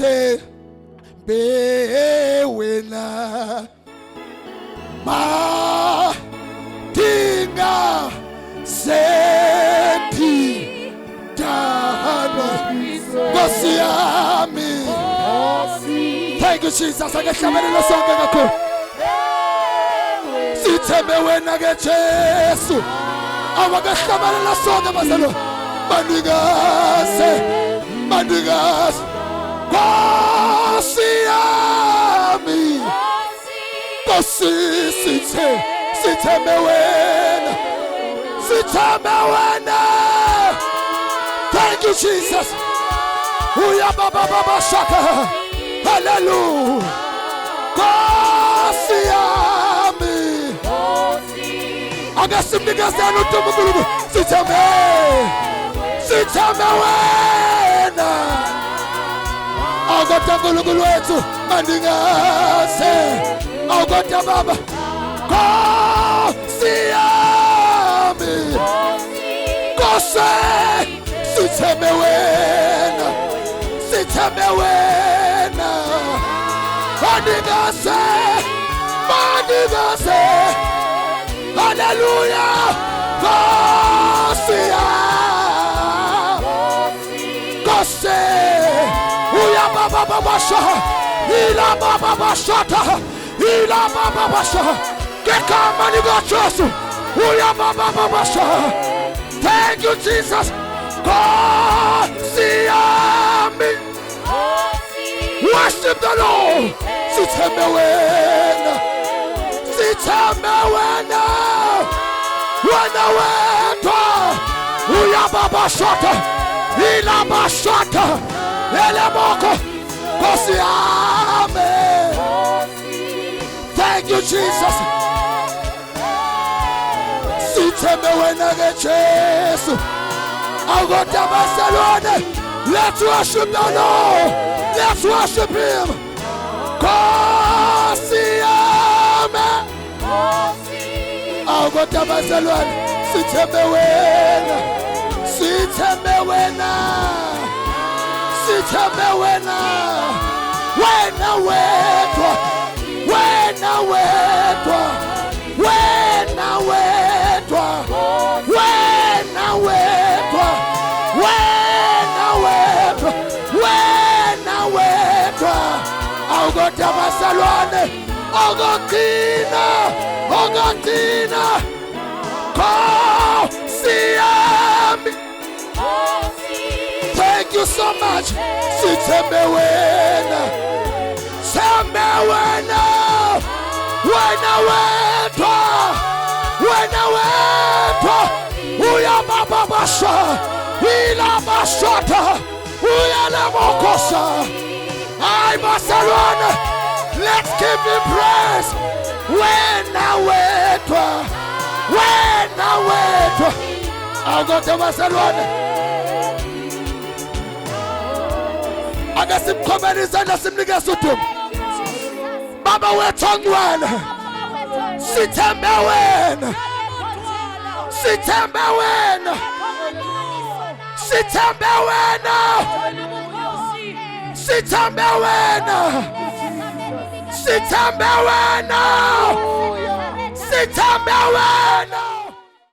sithembe wena madinga sephi dana Nkosi yami. Thank you Jesus. Akahlabelela sonke kakhulu. Sithembe wena ke Jesu. Awakahlabelela sonke bazalo. Bandikaze. Nkosi yami. Nkosi sithembe wena. Thank you Jesus. Uya baba shaka. Hallelujah. Nkosi yami. Akasimnikazana uNkulunkulu. Sithembe wena. Awukodwa uNkulunkulu wethu mandingaze. Awukodwa baba. Nkosi yami. Nkosi sithembe wena. Mandingaze. Hallelujah. Nkosi Nkosi uya baba basha ila baba basha kekama ni gochosu uya baba basha. Thank you Jesus. Nkosi yami. Worship the Lord. Sithembe wena. Wena wetwa. Uya baba shota. Ila bashota. Ele moko. Nkosi yami. Thank you Jesus. Sithembe wena ke Jesu. Awukodwa baselwane. Let's worship the Lord. Let's worship Him. Nkosi yami. Awukodwa baselwane. Sithembe wena. Wena wetwa. Awukodwa baselwane. Ogokina. Nkosi yami. Thank you so much. Sithembe wena. Wena wetwa. Uya baba basha. Ila bashota. Uya lemokosa. Ay Barcelona. Let's give Him praise. Wena wetwa. Awukodwa baselwane. Akasimkhomeni izandla simnikeze udumo. Baba wethu ongcwele. Sithembe wena. Sithembe wena.